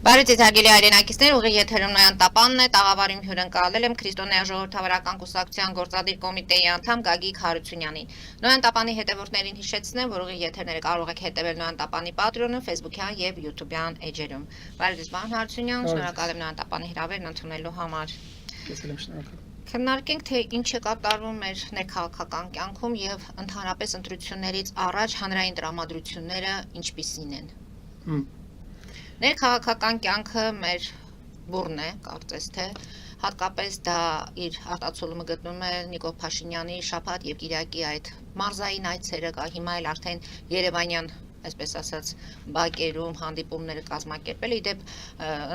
Բարի ցեզագելի հայրենակիցներ, ուղիղ եթերում նոյան տապանն է, տաղավարում հյուրընկալել եմ Քրիստոնեա ժողովրդավարական կուսակցության գործադիր կոմիտեի անդամ Գագիկ Հարությունյանին։ Նոյան տապանի հետևորդներին հիշեցնեմ, որ ուղիղ եթերները կարող եք հետևել նոյան տապանի Patreon-ում, Facebook-յան եւ YouTube-յան էջերում։ Բարի ձեզ, պարոն Հարությունյան, շնորհակալ եմ նոյան տապանի հրավերն ընդունելու համար։ Քննարկենք, թե ինչ է կատարվում մեր ներքաղաքական կյանքում եւ ընդհանրապես ընտրություններից առաջ հանրային տրամադրությունները ինչպիսին են։ Ներքաղաքական կյանքը մեր բուրն է, կարծես թե, հատկապես դա իր արտացոլումը գտնում է Նիկոլ Փաշինյանի շաբաթ եւ կիրակի այդ մարզային այցերը կա, հիմա էլ արդեն Երևանյան, այսպես ասած, բակերում հանդիպումները կազմակերպել, իդեպ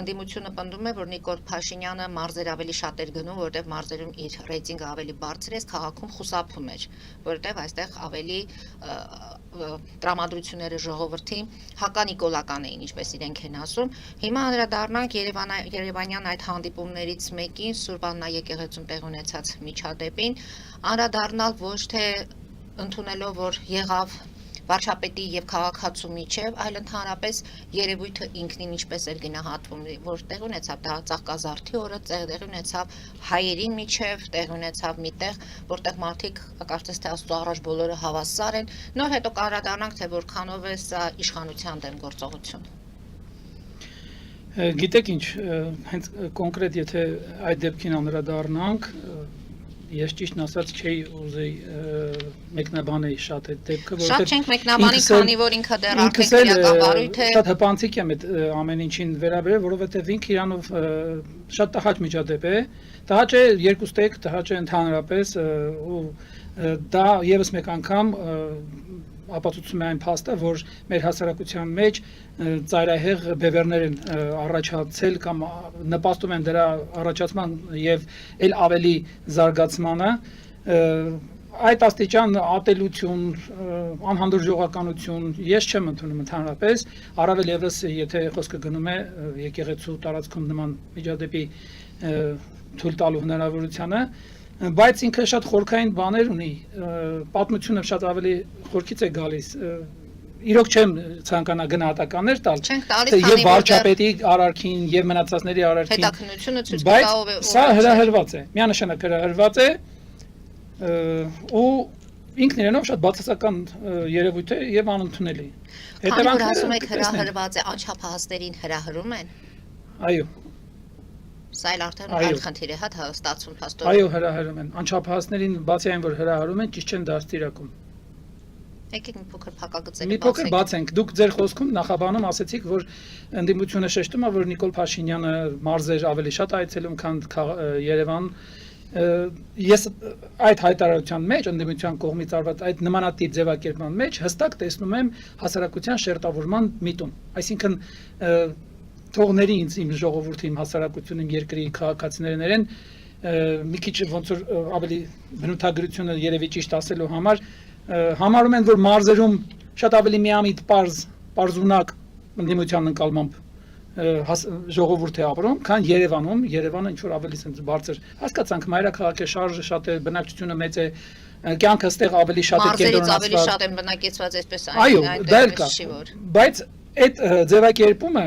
ընդդիմությունը պնդում է, որ Նիկոլ Փաշինյանը մարզեր ավելի շատ էր գնում, որտեղ մարզերում իր ռեյտինգը ավելի բարձր է, քաղաքում խուսափում էր, որտեղ այստեղ ավելի տրամադրությունները ժողովրդի հականիկոլական էին, ինչպես իրենք են ասում։ Հիմա անդրադառնանք Երևանյան այդ հանդիպումներից մեկին, Սուրբ Աննա եկեղեցում տեղ ունեցած միջադեպին, անդրադառնալ ոչ թե ընդունելով, որ եղավ վարչապետի եւ քաղաքացու միջև, այլ ընդհանրապես երևույթը ինքնին ինչպես էր գնահատվում, որ տեղ ունեցավ դա Ծաղկազարդի օրը, տեղ ունեցավ հայերի միջև, տեղ ունեցավ միտեղ, որտեղ մարդիկ կարծես թե Աստծո առաջ բոլորը հավասար են, նոր հետո կանդրադառնանք, թե որքանով է սա իշխանության դեմ գործողություն։ Գիտեք ինչ, հենց կոնկրետ եթե այդ դեպքին անդրադառնանք, ես ճիշտն ասած չէի ուզեի մեկնաբանեի շատ այդ դեպքը, որովհետև շատ չենք մեկնաբանի, քանի որ ինքը դեռ արդեն քրեակաբարույթ է։ Շատ հպանցիկ եմ այդ ամեն ինչին վերաբերել, որովհետև ինքը իրանով շատ տհաճ միջադեպ է, տհաճ է երկուստեք, տհաճ է ընդհանրապես ու դա եւս մեկ անգամ ապացուցում է այն փաստը, որ մեր հասարակության մեջ ծայրահեղ բևեռներ են առաջացել կամ նպաստում են դրա առաջացման եւ ել ավելի զարգացմանը, այդ աստիճան ատելություն, անհանդուրժողականություն ես չեմ ընդունում ընդհանրապես, առավել եւս եթե խոսքը գնում է եկեղեցու տարածքում նման միջադեպի թույլ տալու հնարավորությանը, բայց ինքը շատ խորքային բաներ ունի, պատմությունը շատ ավելի խորքից է գալիս, իրոք չեմ ցանկանա գնահատականներ տալ, եւ վարչապետի արարքին եւ մնացածների արարքին, հետաքննությունը ցույց կտա ով է, սա հրահրված է, միանշանակ հրահրված է, ու ինքն իրենով շատ բացասական երևույթ է եւ անընդունելի։ Հետևանքները ասում եք հրահրված է, անչափահասներին հրահրում են։ Այո։ Սա էլ արդեն այլ խնդիր է, հա, ստացվում փաստորեն։ Այո, հրահրում են։ Անչափահասներին բացի այն, որ հրահրում են, ճիշտ չեն դաստիարակում։ Եկեք մի փոքր փակագծեր Մի փոքր բացենք։ Դուք ձեր խոսքում նախաբանում ասացիք, որ ընդդիմությունը շեշտում է, որ Նիկոլ Փաշինյանը մարզեր ավելի շատ այցելում, քան Երևան։ Ես այդ հայտարարության մեջ, ընդդիմության կողմից արված այդ նմանատիպ ձևակերպման մեջ հստակ տեսնում եմ հասարակության շերտավորման միտում։ Այսինքն թողների ինձ իմ ժողովուրդը, իմ հասարակությունը, իմ երկրի քաղաքացիներն մի քիչ ոնց որ ավելի բնութագրությունը երևի ճիշտ ասելու համար համարում են, որ մարզերում շատ ավելի միամիտ պարզունակ ընդդիմության ընկալմամբ ժողովուրդ է ապրում, քան Երևանում, Երևանը ինչ որ ավելի sense բարձր, հասկացանք, մայրաքաղաք է, շարժը շատ է, բնակչությունը մեծ է, կյանքը ստեղ ավելի շատ է կենտրոնացված։ Մարզերից ավելի շատ են բնակեցված, այսպես այո, բայց այդ ձևակերպումը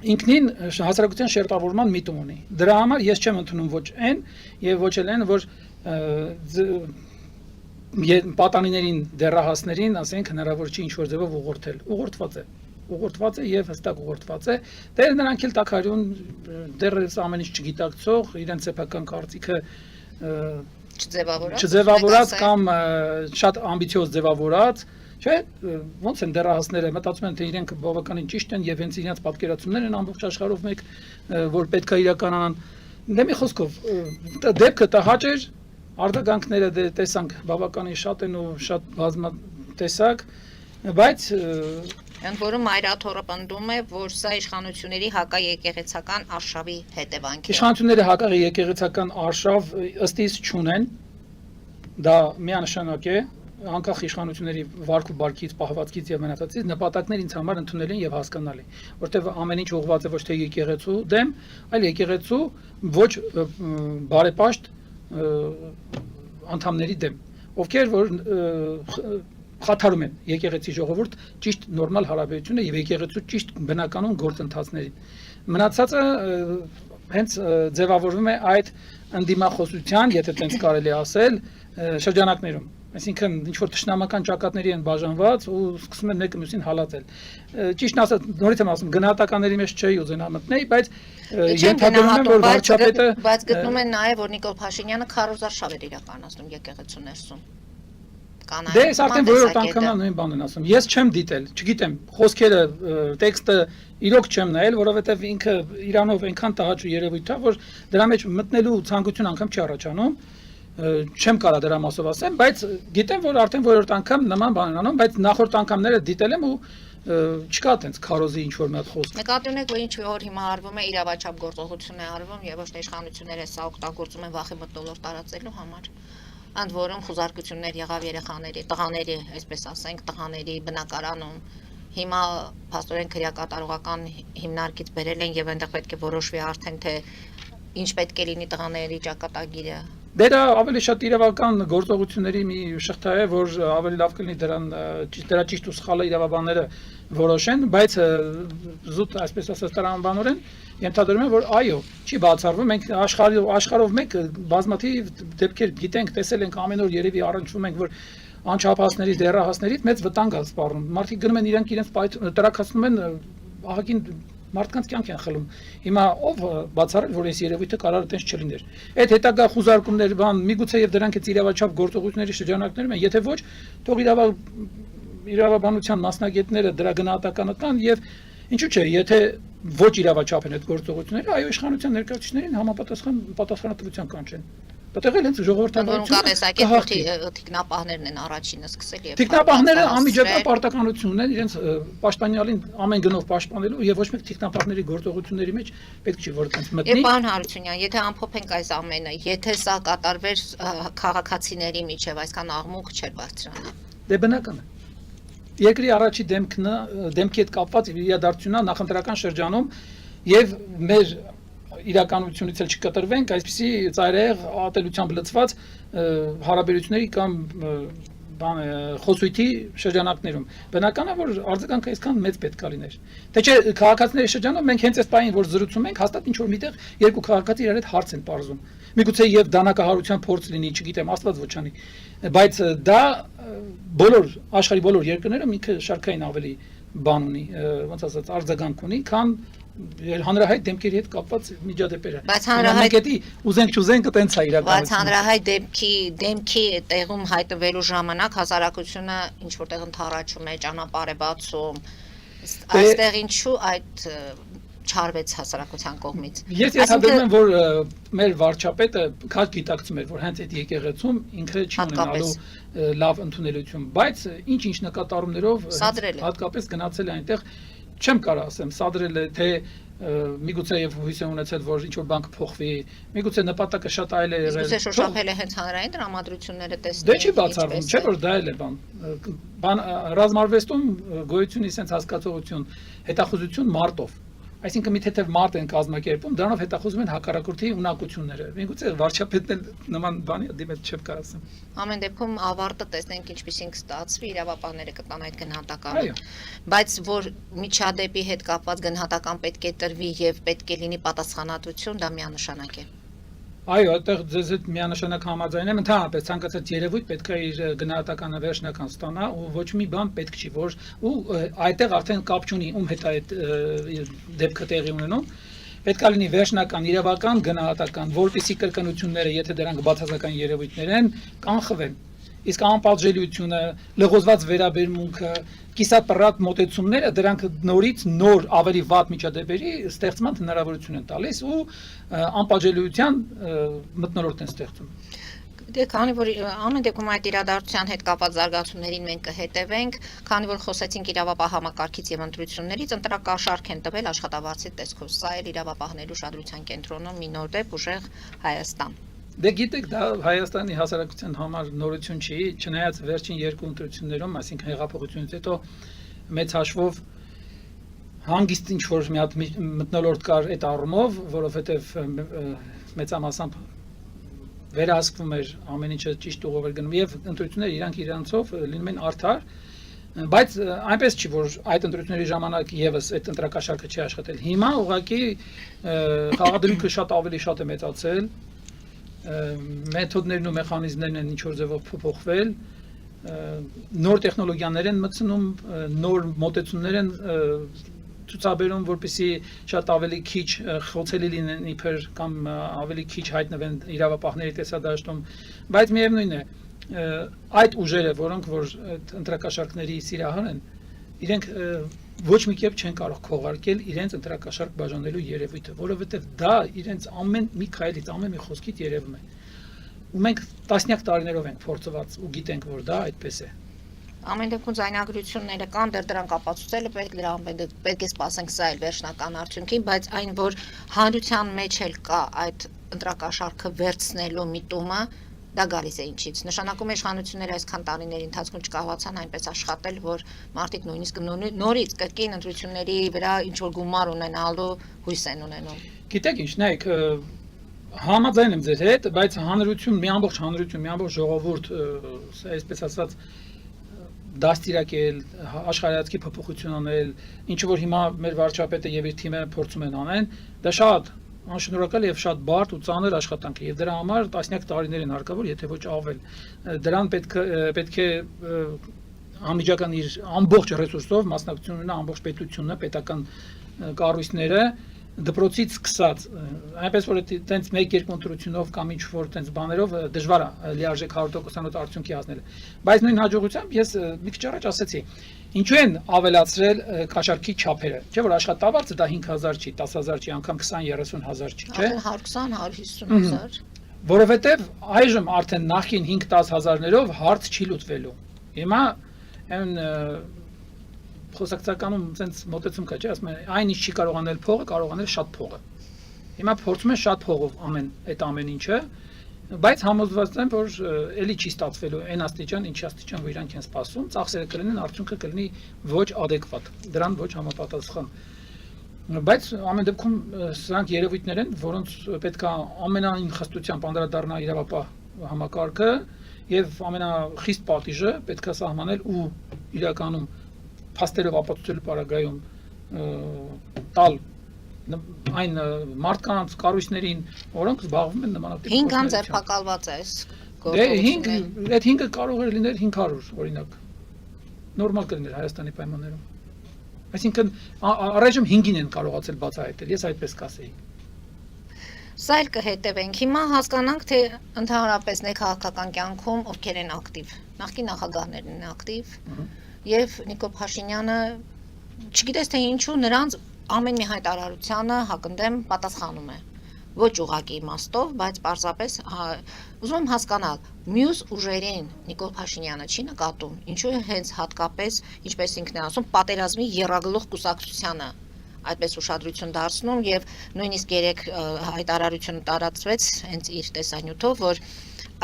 ինքնին հասարակության շերտավորման միտում ունի։ Դրա համար ես չեմ ընդունում ոչ այն եւ ոչ էլ այն, որ պատանիներին դեռահասներին, ասենք, հնարավոր չի ինչ-որ ձևով ուղղորդել։ Ուղղորդված է եւ հստակ ուղղորդված է։ Դեռ նրանք էլ տակարյուն, դեռ ամեն ինչ չգիտակցող, իրենց սեփական կարծիքը չձևավորած կամ շատ ամբիցիոզ ձևավորած, չէ՞, ոնց են դեռահասները մտածում են, թե իրենք բավականին ճիշտ են եւ հենց իրենց պատկերացումներն են ամբողջ աշխարհով մեկ, որ պետք է իրականանան։ Դե մի խոսքով, դեպքը տհաճ էր, արձագանքները տեսանք բավականին շատ են ու շատ բազմատեսակ, բայց ընդ որում Մայրաթորը պնդում է, որ սա իշխանությունների հակաեկեղեցական արշավի հետևանք է։ Իշխանությունները հակաեկեղեցական արշավ ըստ իս չունեն, դա միանշանակ է, անկախ իշխանությունների վարք ու բարքից, պահվածքից եւ մնացածից նպատակներ ինձ համար ընդունելի եւ հասկանալի, որտեղ ամեն ինչ ուղղված է ոչ թե եկեղեցու դեմ, այլ եկեղեցու ոչ բարեպաշտ անդամների դեմ, ովքեր որ խաթարում են եկեղեցի ժողովուրդ ճիշտ նորմալ հարաբերությունը եւ եկեղեցու ճիշտ բնականon գործընթացներին։ Մնացածը հենց ձևավորվում է այդ ընդդիմախոսության, եթե տենց կարելի ասել, շրջանակներում։ Այսինքն ինչ որ ճշնամական ճակատների են բաժանված ու սկսում են մեկը մյուսին հալածել։ Ճիշտն ասած, նորից եմ ասում, գնահատականների մեջ չի ուզենա մտնել, բայց ենթադրում եմ, որ վարչապետը բայց գտնում են նաև, որ Նիկոլ Փաշինյանը քարոզարշավ էր իրականացնում եկեղեցու ներսում։ Դե ես արդեն որորդ անգամ նույն բանն եմ ասում։ Ես չեմ դիտել, չգիտեմ, խոսքերը, տեքստը իրոք չեմ նայել, որովհետև ինքը իրանով այնքան տհաճ ու երևույթ է, որ դրա մեջ մտնելու ցանկություն անգամ չի առաջանում։ Չեմ կարա դրա մասով ասեմ, բայց գիտեմ, որ արդեն որորդ անգամ նման բան են անում, բայց նախորդ անգամները դիտել եմ ու չկա այդպես քարոզի ինչ որ մի հատ խոսք։ Նկատի ունեք, որ ինչ որ հիմա արվում է իրավաչափ գործողություն է արվում եւ ոչ թե իշխանությունները սա օգտագործում են վախի մթնոլորտ տարածելու համար։ Ընդ որում խուզարկություններ եղավ երեխաների, տղաների, այսպես ասենք, տղաների բնակարանում։ Հիմա փաստորեն քրեակատարողական հիմնարկից բերել են եւ այնտեղ պետք է որոշվի արդեն թե ինչ պետք է լինի տղաների ճակատագիրը։ Դա ավելի շատ իրավական գործողությունների մի շղթա է, որ ավելի լավ կլինի դրա ճիշտ ու սխալը իրավաբանները որոշեն, բայց զուտ այսպես ասած տրամաբանորեն ենթադրում եմ, որ այո, չի բացառվում, մենք աշխարհով մեկ բազմաթիվ դեպքեր գիտենք, տեսել ենք ամեն օր երևի առնչվում ենք, որ անչափահասներից, դեռահասներից մեծ վտանգ է սպառնում։ Մարդիկ գնում են իրենց տրաքացնում են ահագին մարդկանց կյանք են խլում։ Հիմա ով բացառել, որ այս երևույթը կարող է այդպես չլիներ։ Այդ հետագա խուզարկումներ, բան, միգուցե եւ դրանք այդ իրավաչափ գործողությունների շրջանակներում են, եթե ոչ, թող իրավաբանության մասնագետները դրա գնահատականը տան եւ ինչու՞ չէ, եթե ոչ իրավաչափ են այդ գործողությունները, այո, իշխանության ներկայացուցիչներին համապատասխան պատասխանատվության կանչեն։ Պետք է հենց ժողովրդավարությունը թիկնապահներն են առաջինը սկսել եւ թիկնապահները անմիջական պարտականություն ունեն իրենց պաշտպանյալին ամեն գնով պաշտպանելու եւ ոչ մեկ թիկնապահների գործողությունների մեջ պետք չի որ այդպես մտնի։ Եվ պարոն Հարությունյան, եթե ամփոփենք այս ամենը, եթե սա կատարվեր քաղաքացիների միջև, այսքան աղմուկ չէր բարձրանա։ Դե բնական է։ Երկրի առաջի դեմքի հետ կապված իրադարձությունն է նախընտրական շրջանում եւ մեր իրականությունից էլ չկտրվենք, այսպիսի ծայրահեղ ատելությամբ լցված հարաբերությունների կամ խոսույթի շրջանակներում։ Բնական է, որ արձագանքը այսքան մեծ պետք է լիներ։ Թե չէ քաղաքացիների շրջանում մենք հենց այս պահին որ զրուցում ենք, հաստատ ինչ որ միտեղ երկու քաղաքացի իրար հետ հարց են պարզում։ Միգուցե եւ դանակահարության փորձ լինի, չգիտեմ, Աստված ոչանի, բայց դա բոլոր աշխարհի բոլոր երկրներում ինքը շարքային ավելի բան ունի, ոնց ասած, արձագանք ունի, քան հանրահայտ դեմքերի հետ կապված միջադեպերը։ Բայց հանրահայտ ուզենք չուզենք այտենց է իրականությունը։ Բայց հանրահայտ դեմքի տեղում հայտնվելու ժամանակ հասարակությունը ինչ որտեղ ընթառաջում է, ճանապարհ է բացում։ Այստեղ ինչու այդ չարվեց հասարակության կողմից։ Ես ենթադրում եմ, որ մեր վարչապետը քաջ գիտակցում էր, որ հենց այդ եկեղեցում ինքը չի ունենալու լավ ընդունելություն, բայց ինչ նկատառումներով հատկապես գնացել է այնտեղ, չեմ կարող ասեմ, սադրել է, թե միգուցե եւ հույս է ունեցել, որ ինչ որ բան կփոխվի, միգուցե նպատակը շատ այլ է եղել։ Միգուցե շոշափել է հենց հանրային տրամադրությունները տեսնել։ Դե չի բացառվում, չէ՞ որ դա էլ է բան ռազմարվեստում գոյություն իսենց հասկացողություն, հետախուզություն մարտով։ Այսինքն մի թեթև մարդ են կազմակերպում, դրանով հետախուզում են հակառակորդի ունակությունները։ Միգուցե վարչապետն էլ նման բանի դիմել չեմ կարող ասեմ։ Ամեն դեպքում ավարտը տեսնենք ինչպեսին կստացվի, իրավաբանները կտան այդ գնահատականը։ Բայց որ միջադեպի հետ կապված գնահատական պետք է տրվի եւ պետք է լինի պատասխանատվություն, դա միանշանակ է։ Այո, այդտեղ ձեզ հետ միանշանակ համաձայն եմ, ընդհանրապես ցանկացած երևույթ պետք է իր գնահատականը վերջնական ստանա ու ոչ մի բան պետք չի, որ ու այդտեղ արդեն կապ չունի ում հետ այդ դեպքը տեղի ունենում, պետք է լինի վերջնական իրավական գնահատական, որպեսզի կրկնությունները, եթե դրանք բացասական երևույթներ են, կանխվեն։ Իսկ անպատժելիությունը, լղոզված վերաբերմունքը, կիսապռատ մոտեցումները դրանք նորից նոր ավելի վատ միջադեպերի ստեղծման հնարավորություն են տալիս ու անպատժելիության մթնոլորտ են ստեղծում։ Դե քանի որ ամեն դեպքում այդ իրադարձության հետ կապված զարգացումներին մենք կհետևենք, քանի որ խոսեցինք իրավապահ համակարգից եւ ընտրություններից, ընտրակաշարք են տվել աշխատավարձի տեսքով։ Սա էլ իրավապահների ուշադրության կենտրոնում մի նոր դեպք ուժեղ Հայաստան։ Դե գիտեք, դա Հայաստանի հասարակության համար նորություն չի, չնայած վերջին երկու ընտրություններում, այսինքն հեղափոխությունից հետո մեծ հաշվով հանգիստ ինչ որ մի հատ մթնոլորտ կար այդ առումով, որովհետև մեծամասամբ վերահսկվում էր ամեն ինչը ճիշտ ուղով էր գնում եւ ընտրությունները իրանք իրանցով լինում են արդար, բայց այնպես չի որ այդ ընտրությունների ժամանակ եւս այդ ընտրակաշարքը չի աշխատել։ Հիմա ուղղակի խաղադրույքը շատ ավելի շատ է մեծացել, մեթոդներն ու մեխանիզմներն են ինչ որ ձևով փոփոխվել, նոր տեխնոլոգիաներ են մտցնում, նոր մոտեցումներ են ցուցաբերում, որպեսզի շատ ավելի քիչ խոցելի լինեն իբր կամ ավելի քիչ հայտնվեն իրավապահների տեսադաշտում, բայց միևնույն է այդ ուժերը, որոնք որ ընտրակաշարքների սիրահար են, իրենք ոչ մի կերպ չեն կարող քողարկել իրենց ընտրակաշարք բաժանելու երևույթը, որովհետև դա իրենց ամեն մի քայլից, ամեն մի խոսքից երևում է։ Ու մենք տասնյակ տարիներով ենք փորձված ու գիտենք, որ դա այդպես է։ Ամեն դեպքում ձայնագրությունները կան, դրանք ապացուցելը պետք է սպասենք սա էլ վերջնական արդյունքին, բայց այն որ հանրության մեջ էլ կա այդ ընտրակաշարքը վերցնելու միտումը, դա գալիս է ինչից։ Նշանակում է իշխանությունները այսքան տարիների ընթացքում չկարողացան այնպես աշխատել, որ մարդիկ նույնիսկ նորից կրկին ընտրությունների վրա ինչ որ գումար ունենալու հույս են ունենում։ Գիտեք ինչ, նայեք, համաձայն եմ ձեր հետ, բայց հանրություն, մի ամբողջ ժողովուրդ, այսպես ասած դաստիարակել, աշխարհայացքի փոփոխություն անել, ինչ որ հիմա մեր վարչապետը եւ իր թիմը փորձում են անեն, դա շատ անշնորհակալ եւ շատ բարդ ու ծանր աշխատանք է եւ դրա համար տասնյակ տարիներ են հարկավոր, եթե ոչ ավել։ Դրան պետք է անմիջական իր ամբողջ ռեսուրսով մասնակցություն ունենա ամբողջ պետությունը, պետական կառույցները դպրոցից սկսած, այնպես որ այտենց 1-2 ընտրությունով կամ ինչ որ այտենց բաներով դժվար է լիարժեք 100% արդյունքի հասնել։ Բայց նույն հաջողությամբ ես մի քիչ առաջ ասացի, ինչու են ավելացրել կաշառքի չափերը, չէ՞ որ աշխատավարձը դա 5000 չի, 10000 չի, անգամ 20-30 հազար չի, չէ՞։ 120-150 հազար։ Որովհետև այժմ արդեն նախին 5-10 հազարներով հարց չի լուծվելու։ Հիմա այն խոսակցականում sense մոտեցում կա, չէ՞, ասում են, այն ինչ չի կարող անել փողը, կարող անել շատ փողը։ Հիմա փորձում են շատ փողով ամեն ինչը, բայց համոզված եմ, որ էլի չի ստացվելու այն աստիճան, ինչ աստիճան, որ իրանք են սպասում, ծախսերը կլինեն, արդյունքը կլինի ոչ adekvat, դրան ոչ համապատասխան։ Բայց ամեն դեպքում սրանք երևույթներ են, որոնց պետք է ամենայն խստությամբ անդրադառնա իրավապահ համակարգը եւ ամենախիստ պատիժը պետք է սահմանել ու իրականում փաստերով ապացուցելու պարագայում տալ այն մարդկանց կառույցներին, որոնք զբաղվում են նմանատիպ 5 հան ձերբակալված է այս Դե 5, այդ 5-ը կարող էր լինել 500, օրինակ։ Նորմալ կլիներ Հայաստանի պայմաններում։ Այսինքն առայժմ 5-ին են կարողացել բացահայտել, ես այդպես կասեի։ Սա էլ կհետևենք։ Հիմա հասկանանք, թե ընդհանրապես ներքաղաքական կյանքում ովքեր են ակտիվ։ Նախկին նախագահներն են ակտիվ, եւ Նիկոլ Փաշինյանը, չգիտես թե ինչու, նրանց ամեն մի հայտարարությանը հակընդդեմ պատասխանում է։ Ոչ ուղղակի իմաստով, բայց պարզապես ուզում եմ հասկանալ, մյուս ուժերին Նիկոլ Փաշինյանը չի նկատում, ինչու է հենց հատկապես, ինչպես ինքն է ասում, պատերազմի եռագլուխ կուսակցությանը այդպես ուշադրություն դարձնում եւ նույնիսկ երեք հայտարարությունը տարածվեց հենց իր տեսանյութով, որ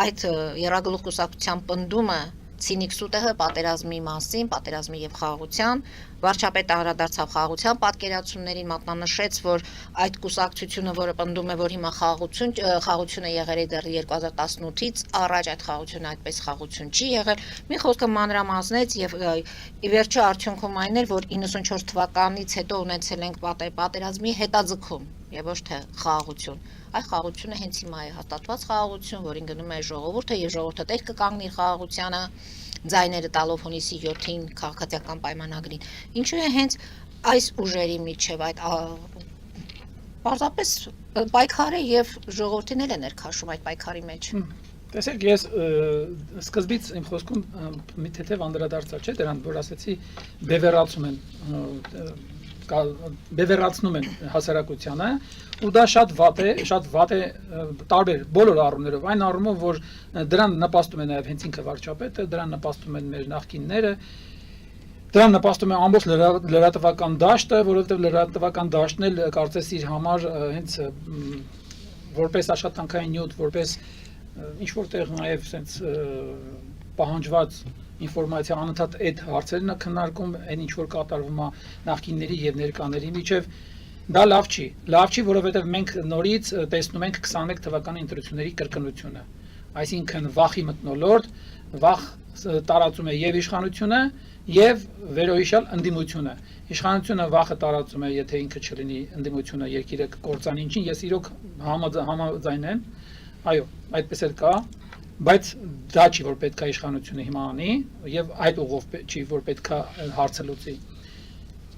այդ եռագլուխ կուսակցության պնդումը ցինիկ սուտեղը պատերազմի մասին, պատերազմի եւ խաղաղության, վարչապետը անդրադարձավ խաղաղության պատկերացումներին, մատնանշեց, որ այդ կուսակցությունը, որը պնդում է, որ հիմա խաղաղությունը եղել է դեռ 2018-ից առաջ, այդ խաղաղությունը այդպես խաղաղություն չի եղել, մի խոսքը մանրամասնեց եւ ի վերջո արդյունքում այն էր, որ 94 թվականից հետո ունեցել ենք պատերազմի հետաձգում եւ ոչ թե խաղաղություն։ Այ խաղաղությունը հենց հիմա է հաստատված խաղաղություն, որին գնում է ժողովուրդը եւ ժողովուրդը տեղ կկանգնի խաղաղությանը, ձայները տալով հունիսի 7-ին քաղաքացիական պայմանագրին։ Ինչու է հենց այս ուժերի միջև այդ պարզապես պայքարը եւ ժողովրդին էլ է ներքաշում այդ պայքարի մեջ։ Տեսեք, ես սկզբից իմ խոսքում մի թեթև անդրադարձա, չէ՞, դրան, որ ասեցի բևեռացնում են հասարակությանը, ու դա շատ վատ է տարբեր բոլոր առումներով, այն առումով, որ դրան նպաստում է նաև հենց ինքը վարչապետը, դրան նպաստում են մեր նախկինները, դրան նպաստում է ամբողջ լրատվական դաշտը, որովհետև լրատվական դաշտն էլ կարծես իր համար հենց որպես աշխատանքային նյութ, որպես ինչ որտեղ նաև sense պահանջված ինֆորմացիա անընդհատ այդ հարցերն է քննարկում, այն ինչ որ կատարվում է նախկինների եւ ներկաների միջև, Դա լավ չի, որովհետև մենք նորից տեսնում ենք 21 թվականի ընտրությունների կրկնությունը։ Այսինքն վախի մթնոլորտ, վախ տարածում է եւ իշխանությունը եւ վերոհիշյալ ընդդիմությունը։ Իշխանությունը վախը տարածում է, եթե ինքը չլինի ընդդիմությունը երկիրը կկործանի, ինչին ես իրոք համաձայն եմ։ Այո, այդպես էլ կա, բայց դա չի, որ պետք է իշխանությունը հիմա անի եւ այդ ուղով չի, որ պետք է հարցը լուծի։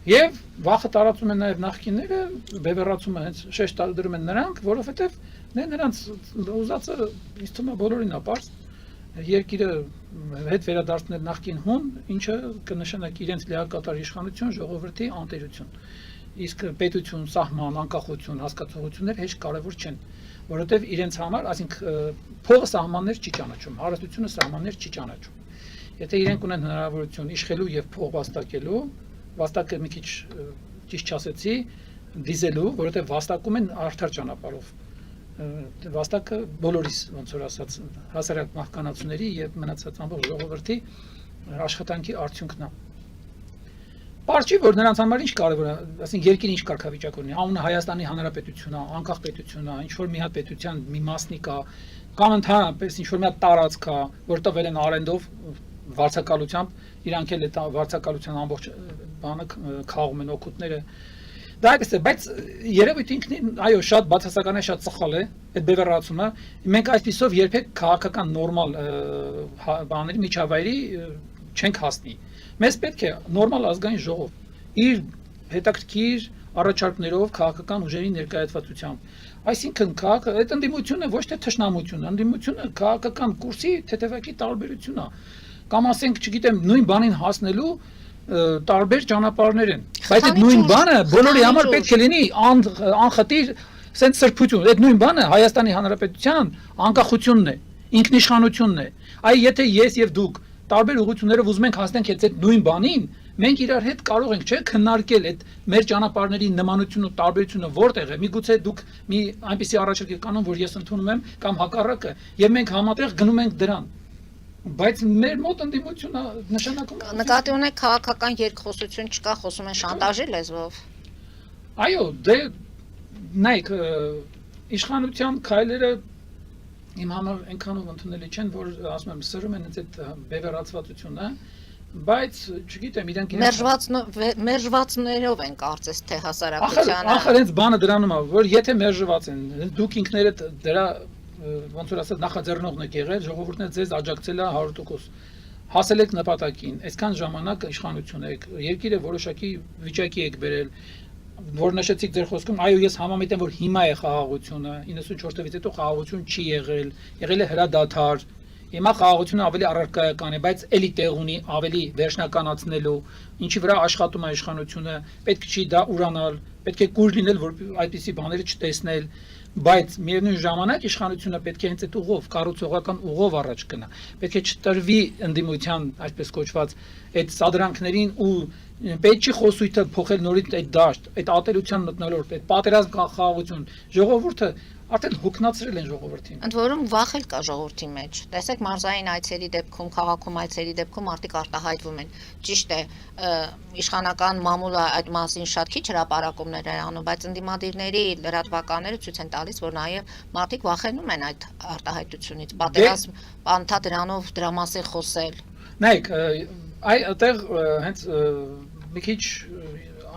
Եվ վախը տարածում են նաև նախկինները, բևեռացումը հենց շեշտ դրում են նրանք, որովհետև նրանց ուզածը ինձ թվում է բոլորին է պարզ, երկիրը հետ վերադարձնել նախկին հուն, ինչը կնշանակի իրենց լիակատար իշխանություն, ժողովրդի անտերություն։ Իսկ պետություն, սահման, անկախություն, հասկացողություններ հեչ կարևոր չեն, որովհետև իրենց համար, այսինքն փողը սահմաններ չի ճանաչում, հարստությունը սահմաններ չի ճանաչում։ Եթե իրենք ունեն հնարավորություն իշխելու եւ փող վաստակելու, վաստակը մի քիչ ճիշտ չասեցի, դիզելու, որովհետև վաստակում են արդար ճանապարհով։ Վաստակը բոլորիս, ոնց որ ասած, հասարակ մահկանացուների եւ մնացած ամբողջ ժողովրդի աշխատանքի արդյունքն է։ Պարզ չի, որ նրանց համար ինչ կարևոր է, ասենք երկիրը ինչ կարգավիճակ ունի, անունը Հայաստանի Հանրապետություն է, անկախ պետություն է, ինչ որ մի հատ պետության մի մասնիկ է, կամ ընդհանրապես ինչ որ մի հատ տարածք է, որ տվել են արենդով վարձակալությամբ, իրանք էլ այդ վարձակալության ամբողջ բանը քաղում են օգուտները։ Դա այդպես է, բայց երևույթ ինքնին, այո, շատ բացասական է, շատ սխալ է, այդ բևեռացումը։ Մենք այսպիսով երբեք քաղաքական նորմալ բաների միջավայրի չենք հասնի։ Մեզ պետք է նորմալ ազգային ժողով, իր հետաքրքիր առաջարկներով քաղաքական ուժերի ներկայացվածությամբ։ Այսինքն քաղաքը այդ ընդդիմությունը ոչ թե թշնամություն, ընդդիմությունը քաղաքական կուրսի թեթևակի տարբերություն է։ Կամ ասենք, չգիտեմ, նույն բանին հասնելու տարբեր ճանապարհներ են, բայց այդ նույն բանը բոլորի համար պետք է լինի անխտիր սենց սրբություն։ Այդ նույն բանը Հայաստանի Հանրապետության անկախությունն է, ինքնիշխանությունն է։ Այ եթե ես եւ դուք տարբեր ուղղություններով ուզում ենք հասնենք այդ նույն բանին, մենք իրար հետ կարող ենք, չէ՞, քննարկել այդ մեր ճանապարհների նմանությունը ու տարբերությունը որտեղ է։ Միգուցե դուք մի այնպիսի առաջարկ եք անում, որ ես ընդունում եմ, կամ հակառակը, եւ մենք համատեղ գնում ենք դրան։ Բայց մեր մոտ ընդդիմությունը նշանակում է նկատի ունեք քաղաքական երկխոսություն չկա, խոսում են շանտաժի լեզվով։ Այո, դե նայեք, իշխանության քայլերը իմ համար այնքանով ընդունելի չեն, որ ասում եմ, սրում են այդ բևեռացվածությունը, բայց չգիտեմ, իրենք մերժվածներով են կարծես թե հասարակությանը։ Ախր հենց բանը դրանում է, որ եթե մերժված են, դուք ինքներդ դրա ոնց որ ասած նախաձեռնողն եք եղել, ժողովուրդն է ձեզ աջակցել է 100%։ Հասել եք նպատակին, այսքան ժամանակ իշխանություն եք, երկիրը որոշակի վիճակի եք բերել, որ նշեցիք ձեր խոսքում, այո, ես համամիտ եմ, որ հիմա է խաղաղությունը, 94 թվականից հետո խաղաղություն չի եղել, եղել է հրադադար, հիմա խաղաղությունը ավելի առարկայական է, բայց էլի տեղ ունի ավելի վերջնականացնելու, ինչի վրա աշխատում է իշխանությունը, պետք չի դա ուրանալ, պետք է կուր լինել, որ այդպիսի բաները չտեսնել, բայց միևնույն ժամանակ իշխանությունը պետք է հենց այդ ուղով, կառուցողական ուղով առաջ գնա, պետք է չտրվի ընդդիմության, այսպես կոչված, այդ սադրանքներին ու պետք չի խոսույթը փոխել նորից այդ դաշտ, այդ ատելության մթնոլորտ, այդ պատերազմ խաղաղություն, ժողովուրդը արդեն հոգնածրել են ժողովրդին։ Ընդ որում վախ էլ կա ժողովրդի մեջ։ Տեսեք մարզային այցերի դեպքում, քաղաքում այցերի դեպքում մարդիկ արտահայտվում են։ Ճիշտ է, իշխանական մամուլը այդ մասին շատ քիչ հրապարակումներ են անում, բայց ընդդիմադիրների լրատվականները ցույց են տալիս, որ նաև մարդիկ վախենում են այդ արտահայտությունից։ Պատերազմ բանթադրանով դրա մասին խոսել։ Նայեք, այդտեղ հենց մի քիչ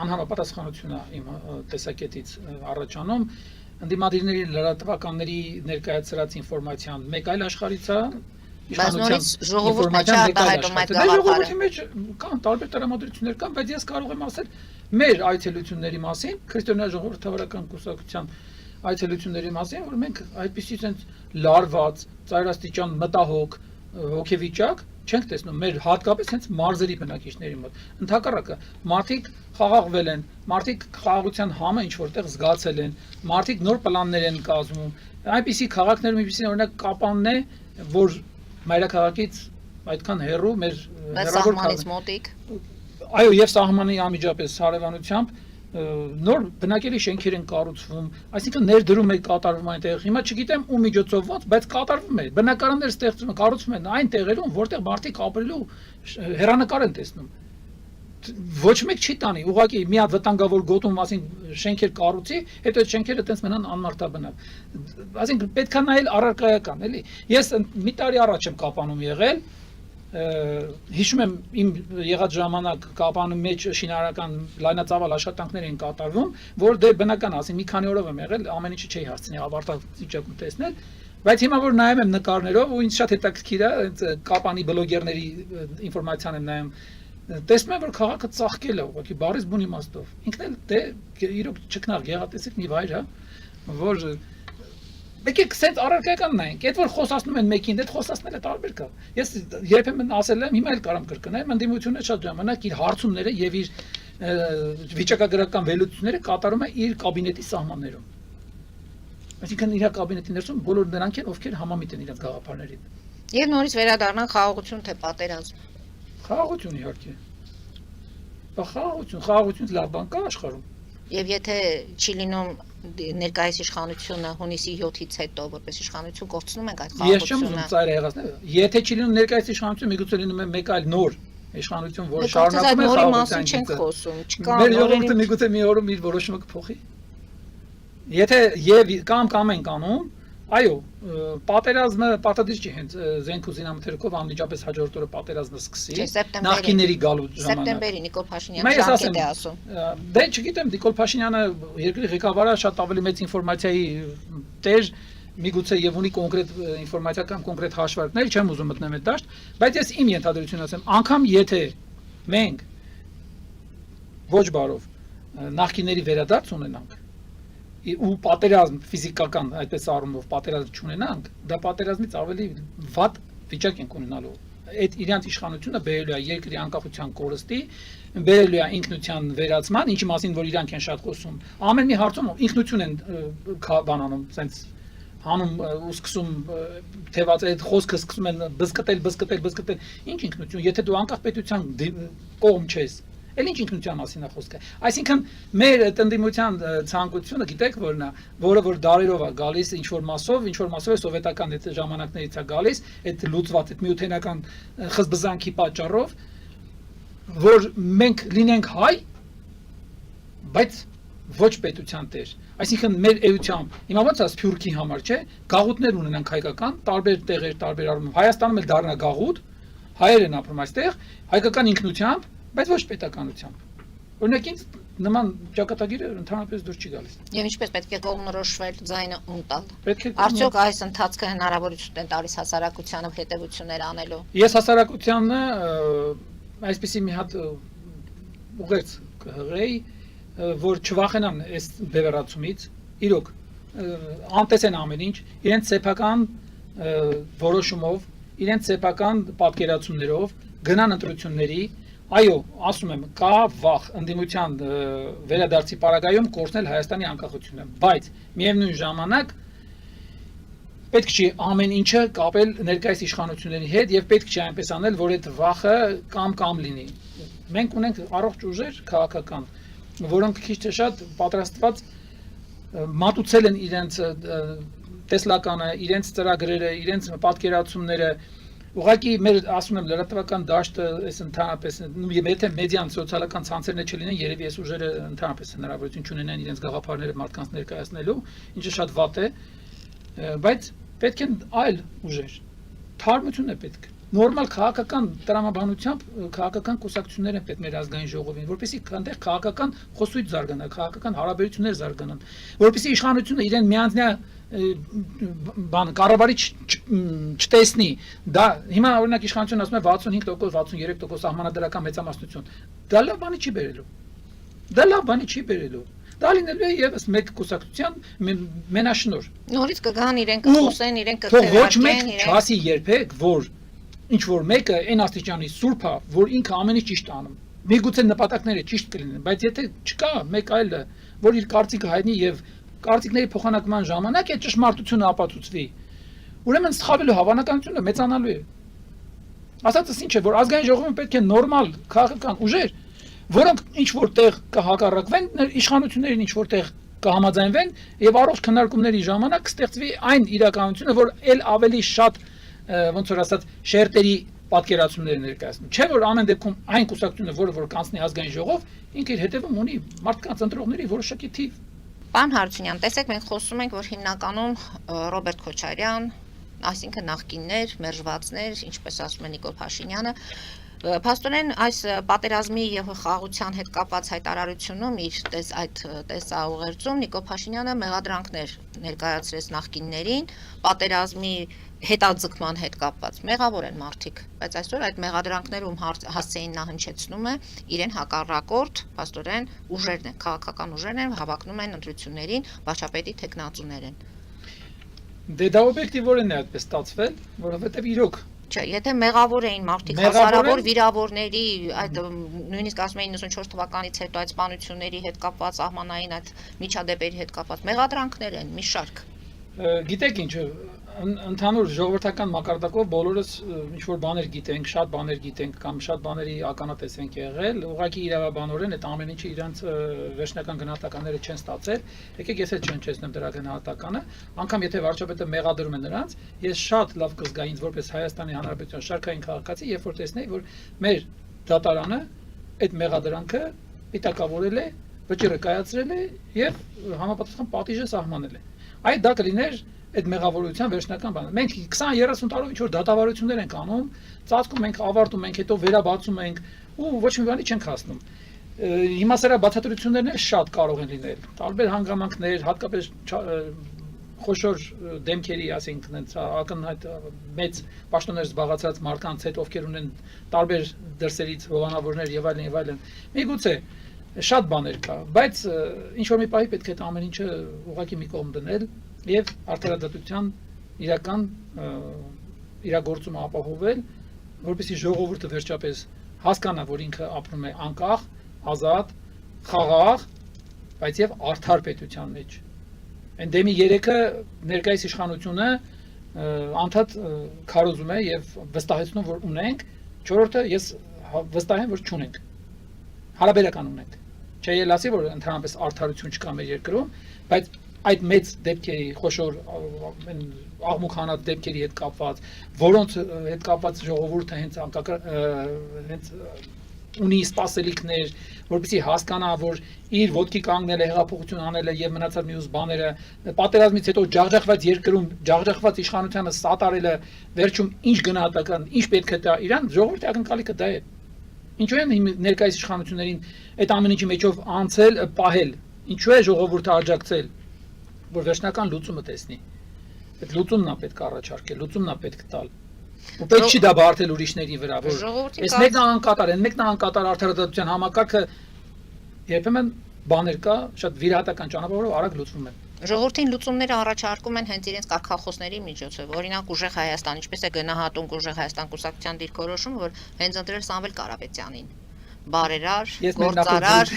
անհամապատասխանություն է իմ տեսակետից առաջանում ընդդիմադիրների լրատվականների ներկայացրած ինֆորմացիան մեկ այլ աշխարհից է, բայց նորից ժողովուրդը չարտահայտում այդ գաղափարը։ Ժողովրդի մեջ կան տարբեր տրամադրություններ կան, բայց ես կարող եմ ասել մեր այցելությունների մասին, քրիստոնյա ժողովրդավարական կուսակցության այցելությունների մասին, որ մենք այդպիսի sense լարված, ծայրաստիճան մտահոգ հոգեվիճակ չենք տեսնում մեր հատկապես հենց մարզերի բնակիչների մոտ։ Ընդհակառակը մարդիկ խաղաղվել են, մարդիկ խաղաղության համը ինչ որտեղ զգացել են, մարդիկ նոր պլաններ են կազմում։ Այնպիսի քաղաքներում ինչպիսին օրինակ Կապանն է, որ մայրաքաղաքից այդքան հեռու մեր հեռավոր սահմանից մոտիկ։ Այո, եւ սահմանի անմիջապես հարևանությամբ նոր բնակելի շենքեր են կառուցվում, այսինքն ներդրում է կատարվում այնտեղ։ Հիմա չգիտեմ ում միջոցով ոնց, բայց կատարվում է։ Բնակարաններ ստեղծվում են, կառուցվում են այն տեղերում, որտեղ մարդիկ ապրելու հեռանկար են տեսնում։ ոչ մեկ չի տանի, ուղղակի մի հատ վտանգավոր գոտում մասին շենքեր կառուցի, հետո այդ շենքերը այտենց մնան անմարտաբնակ։ Այսինքն պետք է նայել առարկայական, էլի։ Ես մի տարի առաջ եմ Կապանում եղել, հիշում եմ իմ եղած ժամանակ Կապանում մեջ շինարարական լայնածավալ աշխատանքներ են կատարվում, որ դե բնական ասի մի քանի օրով եմ եղել, ամեն ինչը չէի հասցնի ավարտած վիճակում տեսնել, բայց հիմա որ նայում եմ նկարներով ու ինձ շատ հետաքրքիր է, Կապանի բլոգերների ինֆորմացիան եմ նայում, տեսնում եմ, որ քաղաքը ծաղկել է ուղղակի բարիս բուն իմաստով։ Ինքն էլ դե իրոք ճկնաղ գեղատեսիլ մի վայր է, որ եկեք սենց առարկայական նայենք, այդ որ խոսացնում են մեկին, դա խոսացնելը տարբեր կա։ Ես երբեմն ասել եմ, հիմա էլ կարամ կրկնեմ, ընդդիմությունը շատ ժամանակ իր հարցումները եւ իր վիճակագրական վերլուծությունները կատարում է իր կաբինետի սահմաններում։ Այսինքն իր կաբինետի ներսում բոլոր նրանք են, ովքեր համամիտ են իրենց գաղափարներին։ Եվ նորից վերադառնանք խաղաղություն թե պատերազմ։ Խաղաղություն իհարկե։ Խաղաղություն լավ բան կա աշխարհում։ Եվ եթե չի լինում ներկայիս իշխանությունը հունիսի 7-ից հետո որպես իշխանություն կորցնում ենք այդ Ես չեմ ուզում խաղաղությունը։ ծայրը եղածնել։ Եթե չի լինում ներկայիս իշխանություն, միգուցե լինում է մեկ այլ նոր իշխանություն, որը Դե կարծես այդ շարունակում է նորի մասին խաղաղության չենք գիծը։ խոսում, չկա Մեր ժողովուրդը նորերի միգուցե մի օրում իր որոշումը կփոխի։ Եթե եւ կամ են կանոն, այո, պատերազմը պարտադիր չի հենց զենք ու զինամթերքով անմիջապես հաջորդ օրը պատերազմը սկսի։ Չէ, սեպտեմբերի։ Նախկիների գալու ժամանակ։ Սեպտեմբերի Նիկոլ Փաշինյանը Ես ժամկետ է ասեմ, ասում։ դե չգիտեմ, Նիկոլ Փաշինյանը երկրի ղեկավարը շատ ավելի մեծ ինֆորմացիայի տեր, միգուցե եւ ունի կոնկրետ ինֆորմացիա կամ կոնկրետ հաշվարկներ, չեմ ուզում մտնել այդ դաշտ, բայց ես իմ ենթադրությունն ասեմ, անգամ եթե մենք ոչ բարով նախկիների վերադարձ ունենանք ու պատերազմ ֆիզիկական այդպես առումով պատերազմ չունենանք, դա պատերազմից ավելի վատ վիճակ ենք ունենալու։ Այդ իրանց իշխանությունը բերելու է երկրի անկախության կորստի, բերելու է ինքնության վերացման, ինչի մասին որ իրանք են շատ խոսում։ Ամեն մի հարցում ինքնություն են բանանում, sense հանում ու սկսում թեված այդ խոսքը սկսում են բզկտել։ Ինչ ինքնություն, եթե դու անկախ պետության կողմ չես, էլ ինչ ինքնության մասին է խոսքը։ Այսինքն մեր տնտիմության ցանկությունը գիտեք որն է, որը որ դարերով է գալիս ինչ որ մասով է սովետական այդ ժամանակներից է գալիս, այդ լուծված այդ միութենական խզբզանքի պատճառով, որ մենք լինենք հայ, բայց ոչ պետության տեր։ Այսինքն մեր էությամբ, հիմա ոնց է Սփյուռքի համար, չէ, գաղութներ ունենանք հայկական, տարբեր տեղեր, տարբեր առումով։ Հայաստանում էլ դառնա գաղութ, հայեր են ապրում այստեղ, հայկական ինքնությամբ, բայց ոչ պետականությամբ։ Օրինակ ինձ նման ճակատագիրը ընդհանրապես դուր չի գալիս։ Եվ ինչպես պետք է կողմնորոշվել ձայնը ունտալ։ Պետք է Արդյոք այս ընթացքը հնարավորություն է տալիս հասարակությանը հետևություններ անելու։ Ես հասարակությանը այսպեսի մի հատ ուղերձ կհղեի, որ չվախենան այս բևեռացումից, իրոք անտեսեն ամեն ինչ, իրենց սեփական որոշումով, իրենց սեփական պատկերացումներով գնան ընտրությունների, այո, ասում եմ, կա վախ ընդդիմության վերադարձի պարագայում կորցնել Հայաստանի անկախությունը, բայց միևնույն ժամանակ պետք չի ամեն ինչը կապել ներկայիս իշխանությունների հետ եւ պետք չի այնպես անել, որ այդ վախը կամ լինի։ Մենք ունենք առողջ ուժեր քաղաքական, որոնք քիչ թե շատ պատրաստված մատուցել են իրենց տեսլականը, իրենց ծրագրերը, իրենց պատկերացումները, ուղղակի մեր ասում եմ լրատվական դաշտը այս ընդհանրապես եթե մեդիան սոցիալական ցանցերն չլինեն, երևի այս ուժերը ընդհանրապես հնարավորություն չունենան իրենց գաղափարները մարդկանց ներկայացնելու, ինչը շատ վատ է, բայց պետք են այլ ուժեր։ Թարմություն է պետք։ Նորմալ քաղաքական տրամաբանությամբ քաղաքական կուսակցություններ են պետք մեր ազգային ժողովին, որպեսզի այնտեղ քաղաքական խոսույթ զարգանա, քաղաքական հարաբերություններ զարգանան, որպեսզի իշխանությունը իրեն միանձնյա կառավարիչ չտեսնի։ Դա հիմա օրինակ իշխանությունն ասում է 65%, 63% սահմանադրական մեծամասնություն։ Դա լավ բանի չի բերելու։ Դա լինելու է եւս մեկ կուսակցության մենաշնոր։ Նորից կգան իրենք կխոսեն, իրենք Ոչ կքվեարկեն, մեկ չասի երբեք, որ ինչ որ մեկը այն աստիճանի սուրբ է, որ ինքը ամեն ինչ ճիշտ անում։ Միգուցե նպատակները ճիշտ կլինեն, բայց եթե չկա մեկ այլը, որ իր կարծիքը հայտնի եւ կարծիքների փոխանակման ժամանակ այդ ճշմարտությունը ապացուցվի, ուրեմն սխալվելու հավանականությունը մեծանալու է։ Ասածս ինչ է, որ ազգային ժողովում պետք է նորմալ քաղաքական ուժեր, որոնք ինչ որտեղ կհակառակվեն իշխանություններին, ինչ որտեղ կհամաձայնվեն եւ առողջ քննարկումների ժամանակ կստեղծվի այն իրականությունը, որ ել ավելի շատ ոնց որ ասած շերտերի պատկերացումներ ներկայացնում։ Չէ՞ որ ամեն դեպքում այն կուսակցությունը, որը կանցնի ազգային ժողով, ինքը իր հետևում ունի մարդկանց ընտրողների որոշակի թիվ։ Պարոն Հարությունյան, տեսեք, մենք խոսում ենք, որ հիմնականում Ռոբերտ Քոչարյան, այսինքն նախկիններ, մերժվածներ, ինչպես ասում է Նիկոլ Փաշինյանը, փաստորեն այս պատերազմի եւ խաղաղության հետ կապված հայտարարությունում իր այդ տեսաուղերձում Նիկոլ Փաշինյանը մեղադրանքներ ներկայացրեց նախկիններին, պատերազմի հետաձգման հետ կապված մեղավոր են մարդիկ, բայց այսօր այդ մեղադրանքներում հասցեին նա հնչեցնում է իրեն հակառակորդ, փաստորեն ուժերն են, քաղաքական ուժերն են, հավակնում են ընտրություններին վարչապետի թեկնածուներ են։ Դե դա օբյեկտիվորեն է այդպես ստացվել, որովհետև իրոք Չէ, եթե մեղավոր էին մարդիկ, հազարավոր վիրավորների, այդ նույնիսկ ասում են 94 թվականից հետո այդ սպանությունների հետ կապված, սահմանային այդ միջադեպերի հետ կապված մեղադրանքներ են, մի շարք։ Գիտեք ինչ, ընդհանուր ժողովրդական մակարդակով բոլորս ինչ որ բաներ գիտենք, շատ բաներ գիտենք կամ շատ բաների ականատես ենք եղել, ուղղակի իրավաբանորեն այդ ամեն ինչը իրանց վերջնական գնահատականները չեն ստացել։ Եկեք ես էլ չհնչեցնեմ դրա գնահատականը, անգամ եթե վարչապետը մեղադրում է նրանց, ես շատ լավ կզգայի ինձ որպես Հայաստանի Հանրապետության շարքային քաղաքացի, երբ որ տեսնեի, որ մեր դատարանը այդ մեղադրանքը պիտակավորել է, վճիռը կայացրել է եւ համապատասխան պատիժը սահմանել է։ Այդ դա կլիներ այդ մեղավորության վերջնական բանը։ Մենք 20-30 տարով ինչ որ դատավարություններ ենք անում, ծածկում ենք, ավարտում ենք, հետո վերաբացում ենք ու ոչ մի բանի չենք հասնում։ Հիմա սրա բացատրություններն շատ կարող են լինել։ Տարբեր հանգամանքներ, հատկապես խոշոր դեմքերի, ասենք, ակնհայտ մեծ պաշտոններ զբաղացած մարդկանց հետ, ովքեր ունեն տարբեր դրսերից հովանավորներ եւ այլն։ Միգուցե շատ բաներ կա, բայց ինչ որ մի պահի պետք է այդ ամեն ինչը ուղղակի մի կողմ դնել եւ արդարադատության իրական իրագործումը ապահովել, որպեսզի ժողովուրդը վերջապես հասկանա, որ ինքը ապրում է անկախ, ազատ, խաղաղ, բայց եւ արդար պետության մեջ։ Էնդեմի 3-ը ներկայիս իշխանությունը անդադ քարոզում է եւ վստահեցնում, որ ունենք, 4-ը ես վստահ եմ, որ չունենք։ Հարաբերական ունենք։ Չէ էլ ասի, որ ընդհանրապես արդարություն չկա մեր երկրում, բայց այդ մեծ դեպքերի, խոշոր աղմուկ դեպքերի հետ կապված, որոնց հետ կապված ժողովուրդը հենց ունի սպասելիքներ, որպեսզի հասկանա, որ իր ոտքի կանգնել է, հեղափոխություն անել է եւ մնացած մյուս բաները, պատերազմից հետո ջախջախված երկրում, ջախջախված իշխանությանը սատարելը, վերջում ինչ գնահատական, ինչ պետք է տա իրան, ժողովրդի ակնկալիքը դա է։ Ինչու են ներկայիս իշխանություններին այդ ամեն ինչի մեջով անցել, պահել։ Ինչու է ժողովուրդը աջակցել, որ վերջնական լուծումը տեսնի։ Այդ լուծումն է պետք առաջարկել, լուծումն է պետք տալ։ Ու պետք չի դա բարթել ուրիշների վրա, որ այս մեկն է անկատար, այն մեկն է անկատար արդարադատության համակարգը երբեմն բաներ կա, շատ վիրահատական ճանապարհով արագ լուծվում են։ Ժողովրդին լուծումները առաջարկում են հենց իրենց կարգախոսների միջոցով։ Օրինակ Ուժեղ Հայաստան, ինչպես է գնահատում Ուժեղ Հայաստան կուսակցության դիրքորոշումը, որ հենց ընտրել Սամվել Կարապետյանին։ Բարերար, գործարար։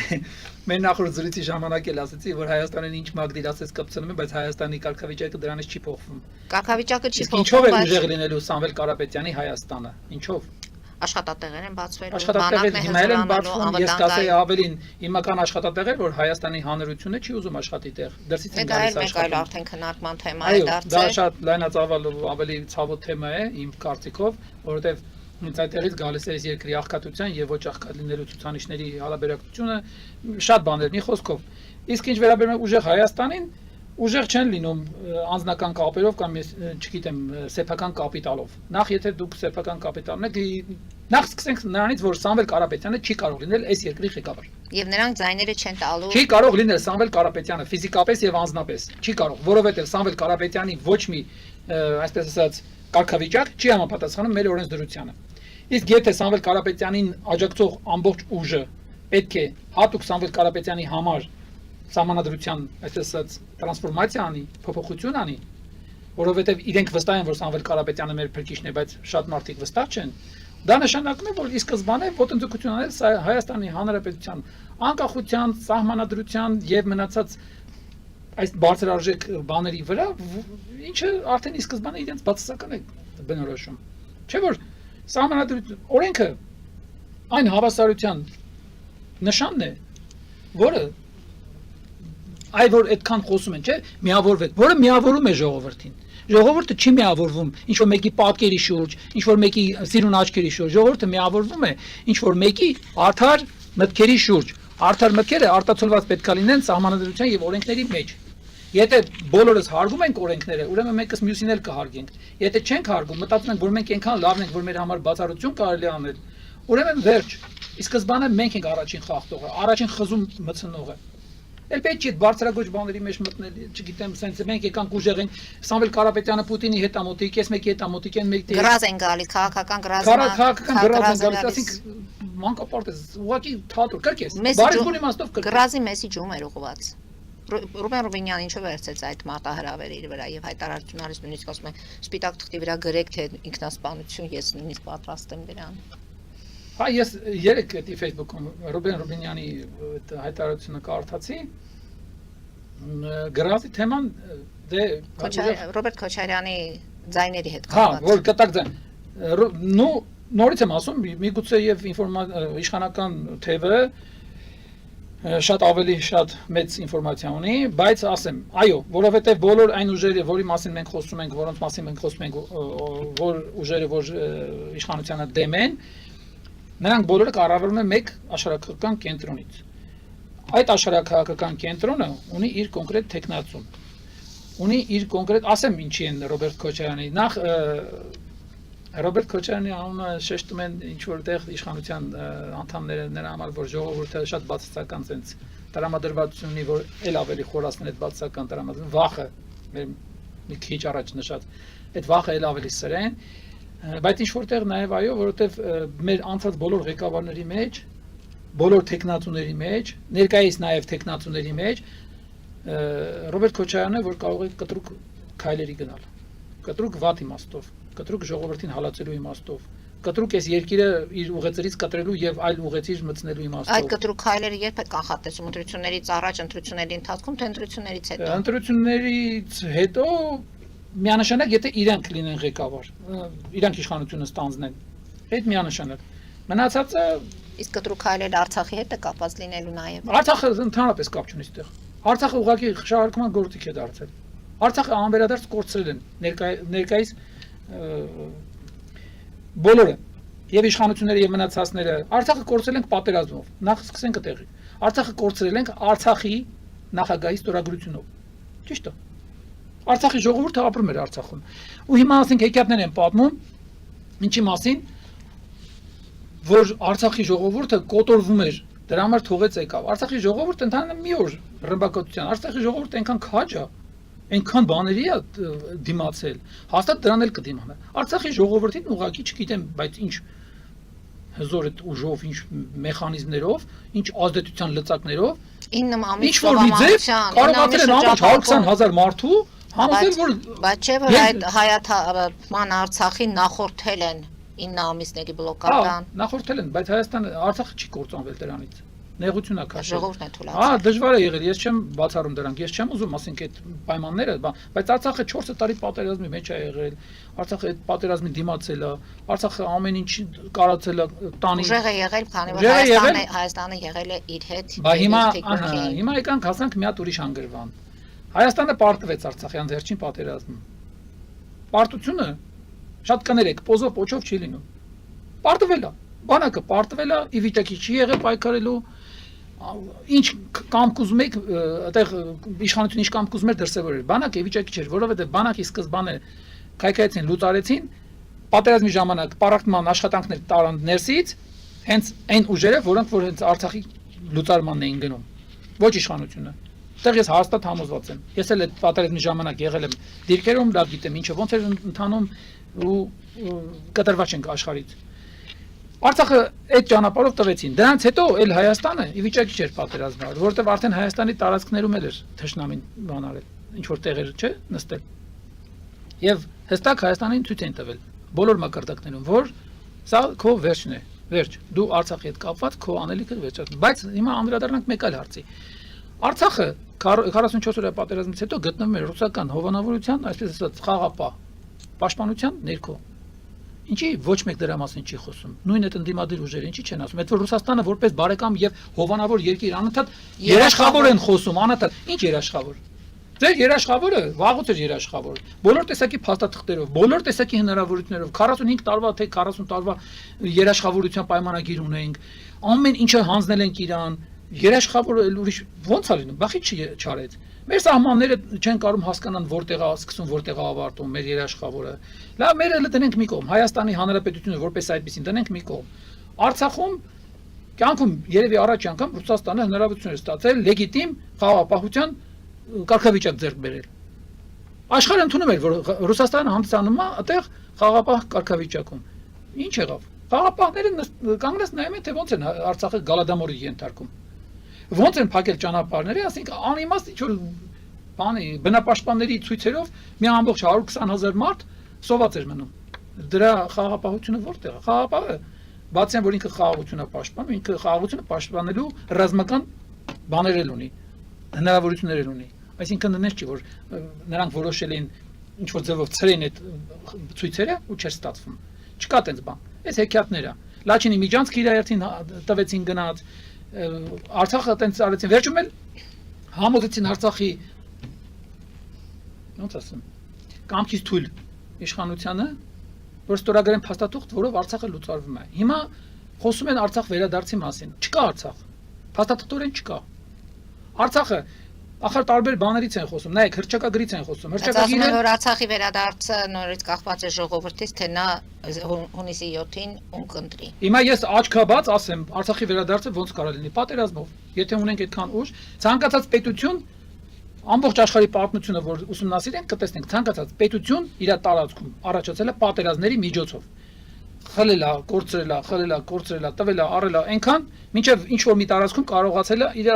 Մեր նախորդ զրույցի ժամանակ էլ ասացի, որ Հայաստանին ինչ մագդիրացես կպցնում է, բայց Հայաստանի կարգավիճակը դրանից չի փոխվում։ Կարգավիճակը չի փոխվում։ Ինչով է ուժեղ լինելու Սամվել Կարապետյանի Հայաստանը։ Ինչով։ Աշխատատեղեր են բացվելու, աշխատատեղեր հիմա են բացվում, ես կասեի ավելին, հիմնական աշխատատեղեր, որ Հայաստանի հանրությունը չի ուզում աշխատի տեղ, դրսից են գալիս աշխատում։ Դա մեկ այլ արդեն քննարկման թեմա է դարձել։ Դա շատ լայնածավալ ու ավելի ցավոտ թեմա է իմ կարծիքով, որովհետև հենց այդտեղից գալիս է այս երկրի աղքատության եւ ոչ աղքատ լինելու ցուցանիշների հարաբերակցությունը, շատ բաներ, մի խոսքով։ Իսկ ինչ վերաբերում է Ուժեղ Հայաստանին, ուժեղ չեն լինում անձնական կապերով կամ չգիտեմ սեփական կապիտալով։ Նախ եթե դուք սեփական կապիտալ ունեք, նախ սկսենք նրանից, որ Սամվել Կարապետյանը չի կարող լինել այս երկրի ղեկավար։ Եվ նրանք ձայները չեն տալու։ Չի կարող լինել Սամվել Կարապետյանը ֆիզիկապես եւ անձնապես։ Չի կարող, որովհետեւ Սամվել Կարապետյանի ոչ մի, այսպես ասած, կարգավիճակ չի համապատասխանում մեր օրենսդրությանը։ Իսկ եթե Սամվել Կարապետյանին աջակցող ամբողջ ուժը պետք է հատուկ Սամվել Կարապետյանի համար սահմանադրության, այսպես ասած, տրանսֆորմացիա անի, փոփոխություն անի, որովհետև իրենք վստահ են, որ Սամվել Կարապետյանը մեր փրկիչն է, բայց շատ մարդիկ վստահ չեն, դա նշանակում է, որ ի սկզբանե ոտնձգություն անել Հայաստանի Հանրապետության անկախության, սահմանադրության եւ մնացած այս բարձրարժեք բաների վրա, ինչը արդեն ի սկզբանե իրենց բացասական է բնորոշում։ Չէ՞ որ սահմանադրություն, օրենքը այն հավասարության նշանն է, որը այ որ այդքան խոսում են, չէ, միավորվեք, որը միավորում է ժողովրդին։ Ժողովուրդը չի միավորվում ինչ որ մեկի պատկերի շուրջ, ինչ որ մեկի սիրուն աչքերի շուրջ, ժողովուրդը միավորվում է ինչ որ մեկի արդար մտքերի շուրջ։ Արդար մտքերը արտացոլված պետք է լինեն սահմանադրության եւ օրենքների մեջ։ Եթե բոլորս հարգում ենք օրենքները, ուրեմն մեկս մյուսին էլ կհարգենք։ Եթե չենք հարգում, մտածում ենք, որ մենք այնքան լավն ենք, որ մեր համար բացառություն կարելի անել, ուրեմն վերջ։ Ի սկզբանե մենք ենք առաջին խախտողը, առաջին խզում մցնողը։ Էլ պետք չի բարձրագույն բաների մեջ մտնել, չգիտեմ, սենց մենք եկանք ուժեղ ենք, Սամվել Կարապետյանը Պուտինի հետ ամոթիկ, ես մեկի հետ ամոթիկ են մեկի։ Գրազ են գալիս, քաղաքական գրազ։ Քաղաքական գրազ են գալիս, ասենք մանկապարտեզ, ուղղակի թատրոն, կրկես։ Բարեգույն իմաստով կրկես։ Գրազի մեսիջում էր ուղղված։ Ռուբեն Ռուբինյանն ինչու վերցեց այդ մարտահրավերը իր վրա եւ հայտարարություն արեց, նույնիսկ ասում է սպիտակ թղթի վրա գրեք թե ինքնասպանություն, ես նույնիսկ պատրաստ եմ դրան։ Հա ես երեք էդի Facebook-ում Ռուբեն Ռուբինյանի այդ հայտարարությունը կարդացի։ Գրազի թեման դե Ռոբերտ Քոչարյանի ձայների հետ կապված։ Հա, որ կտակ ձայն։ Նորից եմ ասում, միգուցե եւ իշխանական թևը շատ ավելի շատ մեծ ինֆորմացիա ունի, բայց ասեմ, այո, որովհետեւ բոլոր այն ուժերը, որի մասին մենք խոսում ենք, որոնց մասին մենք խոսում ենք, որ ուժերը, որ իշխանությանը դեմ են, նրանք բոլորը կառավարվում են մեկ աշխարհակական կենտրոնից։ Այդ աշխարհակական կենտրոնը ունի իր կոնկրետ տեխնացում։ Ունի իր կոնկրետ, ասեմ ինչի են Ռոբերտ Քոչարյանի, նախ Ռոբերտ Քոչարյանի անունը շեշտում են ինչ որտեղ իշխանության անդամները նրա համար, որ ժողովուրդը շատ բացասական sense տրամադրվածություն ունի, որ ել ավելի խորացնել այդ բացասական տրամադրությունը, վախը մեր մի քիչ առաջ նշած, այդ վախը ել ավելի սրեն, բայց ինչ որտեղ նաև այո, որովհետև մեր անցած բոլոր ղեկավարների մեջ, բոլոր տեխնացուների մեջ, ներկայիս նաև տեխնացուների մեջ Ռոբերտ Քոչարյանը, որ կարող է կտրուկ քայլերի գնալ, կտրուկ վատ իմաստով, կտրուկ ժողովրդին հալածելու իմաստով, կտրուկ այս երկիրը իր ուղեցրից կտրելու եւ այլ ուղեցիր մտցնելու իմաստով։ Այդ կտրուկ քայլերը երբ է կանխատեսում ընտրություններից առաջ, ընտրությունների ընթացքում, թե ընտրություններից հետո։ Ընտրություններից հետո միանշանակ, եթե իրանք լինեն ղեկավար, իրանք իշխանությունը ստանձնեն, այդ միանշանակ։ Մնացածը իսկ կտրուկ քայլերը Արցախի հետ է կապված լինելու նաեւ։ Արցախը ընդհանրապես կապ չունի այդտեղ։ Արցախը ուղղակի շարժման գործիք է դարձել։ Արցախը անվերադարձ կորցրել են ներկայիս բոլորը եւ իշխանությունները եւ մնացածները Արցախը կորցրել ենք պատերազմով։ Նախ սկսենք այդտեղի։ Արցախը կորցրել ենք Արցախի նախագահի ստորագրությունով։ Ճիշտ է։ Արցախի ժողովուրդը ապրում էր Արցախում։ Ու հիմա ասենք հեքիաթներ են պատմում ինչի մասին, որ Արցախի ժողովուրդը կոտորվում էր, դրա համար թողեց եկավ։ Արցախի ժողովուրդը ընդհանրապես մի օր ռմբակոծության, Արցախի ժողովուրդը այնքան քաջ է, այնքան բաների է դիմացել, հաստատ դրան էլ կդիմանա։ Արցախի ժողովրդին ուղղակի չգիտեմ, բայց ինչ հզոր այդ ուժով, ինչ մեխանիզմներով, ինչ ազդեցության լծակներով, 9 ամիս ինչ որ մի ձև կարողացել են ամբողջ 120,000 մարդու համոզել, որ բայց չէ որ այդ հայաթափման Արցախին նախորդել են 9 ամիսների բլոկադան։ Նախորդել են, բայց Հայաստանը Արցախը չի կործանվել դրանից։ Նեղություն է քաշել։ Ժողովուրդն է թույլատրել։ Հա, դժվար է եղել, ես չեմ բացառում դրանք, ես չեմ ուզում, ասենք այդ պայմանները, բայց Արցախը 4 տարի պատերազմի մեջ է եղել, Արցախը այդ պատերազմին դիմացել է, Արցախը ամեն ինչ կարացել է տանի։ Ուժեղ է եղել, քանի որ Հայաստանը եղել է իր հետ։ Բա հիմա եկանք հասանք մի հատ ուրիշ անգրվան։ Հայաստանը պարտվեց Արցախյան վերջին պատերազմում։ Պարտությունը շատ կներեք, պոզով պոչով չի լինում։ Պարտվել է, բանակը պարտվել է, ի վիճակի չի եղել պայքարելու, ինչ կամք ուզում եք, այդտեղ իշխանությունը ինչ կամք ուզում էր դրսևորել։ Բանակը ի վիճակի չէր, որովհետև բանակի սկզբանե քայքայեցին, լուծարեցին, պատերազմի ժամանակ պարակտման աշխատանքներ տարան ներսից, հենց այն ուժերը, որոնք որ հենց Արցախի լուծարմանն էին գնում։ Ոչ իշխանությունը։ Այդտեղ ես հաստատ համոզված եմ։ Ես էլ այդ պատերազմի ժամանակ եղել եմ դիրքերում, լավ գիտեմ ինչը ոնց էր ընթանում ու կտրված ենք աշխարհից։ Արցախը այդ ճանապարհով տվեցին։ Դրանից հետո էլ Հայաստանը ի վիճակի չէր պատերազմել, որովհետև արդեն Հայաստանի տարածքներում էր թշնամին բան արել, ինչ որ տեղեր չէ, նստել։ Եվ հստակ Հայաստանին ցույց են տվել բոլոր մակարդակներում, որ սա քո վերջն է, վերջ։ Դու Արցախի հետ կապված քո անելիքը վերջացնում։ Բայց հիմա անդրադառնանք մեկ այլ հարցի։ Արցախը 44 օրյա պատերազմից հետո գտնվում է ռուսական հովանավորության, այսպես ասած, խաղապահ պաշտպանության ներքո։ Ինչի ոչ մեկ դրա մասին չի խոսում։ Նույն այդ ընդդիմադիր ուժերը ինչի չեն ասում։ Այդ որ Ռուսաստանը որպես բարեկամ եւ հովանավոր երկիր անընդհատ երաշխավոր են խոսում, անընդհատ։ Ինչ երաշխավոր։ Ձեր երաշխավորը վաղուց էր երաշխավոր։ Բոլոր տեսակի փաստաթղթերով, բոլոր տեսակի հնարավորություններով 45 տարվա թե 40 տարվա երաշխավորության պայմանագիր ունեինք։ Ամեն ինչը հանձնել ենք իրան։ Երաշխավորը ուրիշ ո՞նց է լինում։ Բախի չարեց։ Մեր սահմանները չեն կարող հասկանան որտեղ է սկսում, որտեղ է ավարտում մեր երաշխավորը։ Լավ, մերը դնենք մի կողմ, Հայաստանի Հանրապետությունը որպես այդպեսին դնենք մի կողմ։ Արցախում կյանքում երևի առաջ անգամ Ռուսաստանը հնարավորություն է ստացել լեգիտիմ խաղաղապահության կարգավիճակ ձեռք բերել։ Աշխարհը ընդունում էր, որ Ռուսաստանը հանդիսանում է այդտեղ խաղաղապահ կարգավիճակում։ Ինչ եղավ։ Խաղաղապահները կանգնած նայում են, թե ոնց են Արցախը գալադամորի ենթարկում։ Ոնց են փակել ճանապարհները, ասենք անիմաստ ինչ որ բանի բնապաշտպանների ցույցերով մի ամբողջ 120,000 մարդ սոված էր մնում։ Դրա խաղաղապահությունը որտեղ է։ Խաղաղապահը բացի այն որ ինքը խաղաղությունը պաշտպանում, ինքը խաղաղությունը պաշտպանելու ռազմական բաներ ունի, հնարավորություններ ունի։ Այսինքն նենց չի որ նրանք որոշել են ինչ որ ձևով ցրեն այդ ցույցերը ու չէր ստացվում։ Չկա տենց բան։ Այս հեքիաթներ է։ Լաչինի միջանցք իր երթին տվեցին գնաց Արցախը տենց արեցին վերջում էլ համոզեցին Արցախի ոնց ասեմ կամքից թույլ իշխանությանը որ ստորագրեն փաստաթուղթ որով Արցախը լուծարվում է հիմա խոսում են Արցախ վերադարձի մասին չկա Արցախ փաստաթղթորեն չկա Արցախը Ախր տարբեր բաներից են խոսում, նայեք, հռչակագրից են խոսում, հռչակագիրը որ Արցախի վերադարձը նորից կախված է ժողովրդից, թե նա հունիսի 7-ին ում կընտրի։ Հիմա ես աչքաբաց ասեմ, Արցախի վերադարձը ոնց կարող լինի, պատերազմով։ Եթե ունենք այդքան ուժ, ցանկացած պետություն ամբողջ աշխարհի պատմությունը, որ ուսումնասիրենք, կտեսնենք, ցանկացած պետություն իր տարածքում առաջացել է պատերազմների միջոցով։ Խլելա, կորցրելա, տվելա, առելա, այնքան, մինչև ինչ որ մի տարածքում կարողացել է իր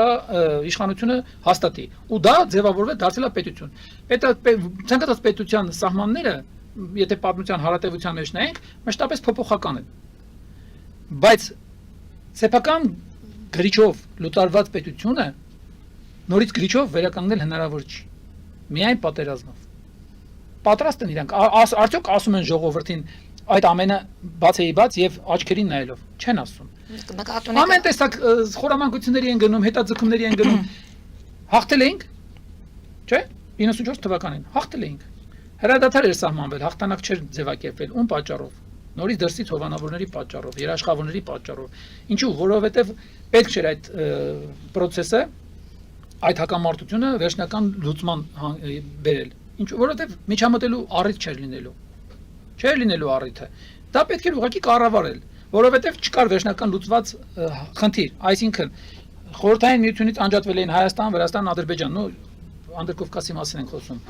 իշխանությունը հաստատի։ Ու դա ձևավորվել դարձել է պետություն։ Ցանկացած պետության սահմանները, եթե պատմության հարատևության մեջ նայենք, մշտապես փոփոխական են։ Բայց սեփական գրիչով լուծարված պետությունը նորից գրիչով վերականգնել հնարավոր չի։ Միայն պատերազմով։ Պատրաստ են իրանք, արդյոք ասում են ժողովրդին այդ ամենը բացեի բաց եւ աչքերին նայելով չեն ասում։ Ամեն տեսակ խորամանկությունների են գնում, հետաձգումների են գնում։ Հաղթել էինք, չէ՞։ 94 թվականին հաղթել էինք։ Հրադադար էր սահմանվել, հաղթանակ չէր ձևակերպվել, ում պատճառով։ Նորից դրսից հովանավորների պատճառով, երաշխավորների պատճառով։ Ինչու, որովհետեւ պետք չէր այդ process-ը, այդ հակամարտությունը վերջնական լուծման բերել։ Ինչու, որովհետեւ միջամտելու առիթ չէր լինելու։ Չէր լինելու առիթը։ Դա պետք է ուղղակի կառավարել, որովհետև չկար վերջնական լուծված խնդիր, այսինքն խորհրդային միությունից անջատվել էին Հայաստան, Վրաստան, Ադրբեջան, նո Անդրկովկասի մասին ենք խոսում։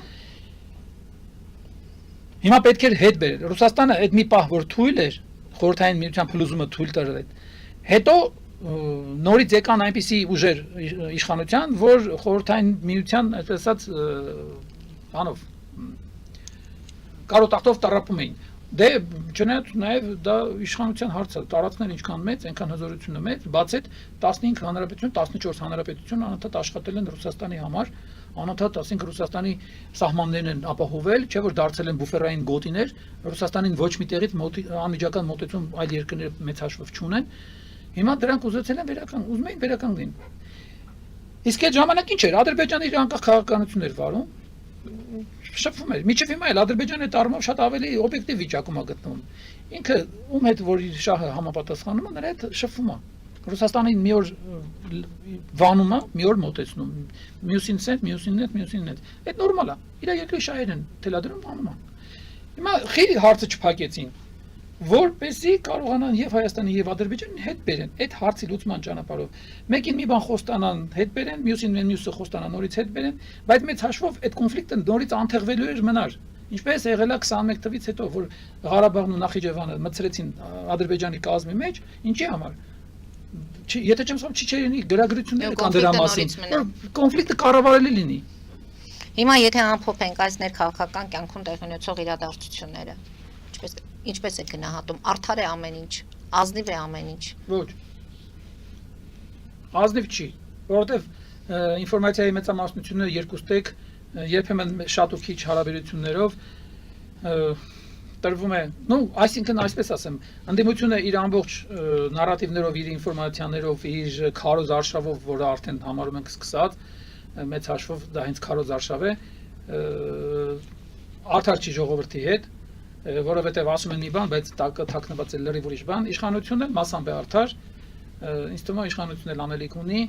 Հիմա պետք էր հետ բերել։ Ռուսաստանը այդ մի պահ որ թույլ էր, խորհրդային միության փլուզումը թույլ տրել։ Հետո նորից եկան այնպիսի ուժեր իշխանության, որ խորհրդային միության, այսպես ասած, բանով կարոտախտով տարապում էին։ Դե չնայած նաև դա իշխանության հարց է, տարածքները ինչքան մեծ, այնքան հզորությունը մեծ, բաց այդ 15 հանրապետություն, 14 հանրապետություն անընդհատ աշխատել են Ռուսաստանի համար, անընդհատ ասենք Ռուսաստանի սահմաններն են ապահովել, չէ՞ որ դարձել են բուֆերային գոտիներ, Ռուսաստանին ոչ մի տեղից անմիջական մոտեցում այլ երկրները մեծ հաշվով չունեն։ Հիմա դրանք ուզեցել են ուզում էին վերականգնեն։ Իսկ այդ ժամանակ ինչ էր, Ադրբեջանը իր անկախ քաղաքականություն էր վարում։ Շփվում էր։ Միջև հիմա էլ Ադրբեջանը այդ առումով շատ ավելի օբյեկտիվ վիճակում է գտնվում։ Ինքը ում հետ որ իր շահը համապատասխանում է, նրա հետ շփվում է։ Ռուսաստանին մի օր վանում է, մի օր մոտեցնում։ Մյուսին հետ։ Այդ նորմալ է։ Իր երկրի շահերն են թելադրում անում է։ Հիմա խի հարցը չփակեցին, որպեսզի կարողանան եւ Հայաստանը եւ Ադրբեջանը հետ բերեն այդ հարցի լուծման ճանապարհով։ Մեկին մի բան խոստանան, հետ բերեն, մյուսին մյուսը խոստանան, նորից հետ բերեն, բայց մեծ հաշվով այդ կոնֆլիկտը նորից անթեղվելու էր մնար։ Ինչպես եղել է 21 թվականից հետո, որ Ղարաբաղն ու Նախիջևանը մտցրեցին Ադրբեջանի կազմի մեջ, ինչի համար։ Եթե չեմ ասում, Չիչերենի գրագրությունները կան դրա մասին, որ կոնֆլիկտը կառավարելի լինի։ Հիմա եթե ամփոփենք այս ներքաղաքական կյանքում տեղի ունեցող իրադարձությունները, ինչպես է գնահատում, արդար է ամեն ինչ, ազնիվ է ամեն ինչ։ Ոչ։ Ազնիվ չի, որովհետև ինֆորմացիայի մեծամասնությունը երկուստեք երբեմն շատ ու քիչ հարաբերություններով տրվում է, այսինքն այսպես ասեմ, ընդդիմությունը իր ամբողջ նարատիվներով, իր ինֆորմացիաներով, իր քարոզ արշավով, որը արդեն համարում ենք սկսած, մեծ հաշվով դա հենց քարոզ արշավ է, արդար չի ժողովրդի հետ, որովհետև ասում են մի բան, բայց թաքնված է լրիվ ուրիշ բան, իշխանությունը մասամբ է արդար, ինձ թվում է իշխանությունն էլ անելիք ունի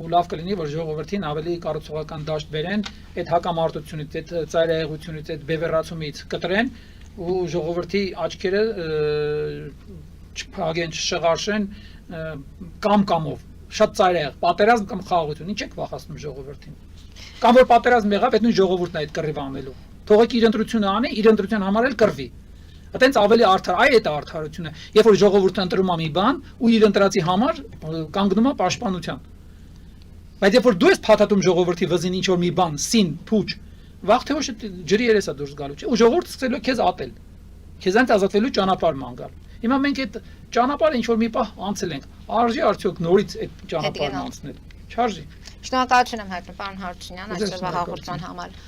ու լավ կլինի, որ ժողովրդին ավելի կառուցողական դաշտ բերեն, այդ հակամարտությունից, այդ ծայրահեղությունից, այդ բևեռացումից կտրեն ու ժողովրդի աչքերը չփագեն, չշղարշեն կամով, շատ ծայրահեղ, պատերազմ կամ խաղաղություն, ինչ եք վախեցնում ժողովրդին։ Կամ որ պատերազմ եղավ, այդ նույն ժողովուրդն է այդ կռիվը անելու։ Թողեք իր ընտրությունը անի, իր ընտրության համար էլ կռվի։ Այդտենց ավելի արդար, այ այդ է արդարությունը, երբ որ ժողովուրդը ընտրում է մի բան ու իր ընտրածի համար կանգնում է պաշտպանության։ Բայց երբ որ դու ես փաթաթում ժողովրդի վզին ինչ որ մի բան, սին, փուչ, վաղ թե ուշ ջրի երես է դուրս գալու, չէ՞, ու ժողովուրդը սկսելու է քեզ ատել։ Քեզանից ազատվելու ճանապարհ ման գալ։ Հիմա մենք այդ ճանապարհը ինչ որ մի պահ անցել ենք։ Արժի արդյոք նորից այդ ճանապարհն անցնել։ Չարժի։ Շնորհակալություն եմ հայտնում պարոն Հարությունյան այսօրվա հաղորդման համար։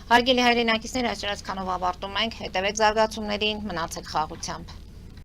Հարգելի հայրենակիցներ, այսօր այսքանով ավարտում ենք, հետևեք զարգացումներին, մնացեք խաղաղությամբ։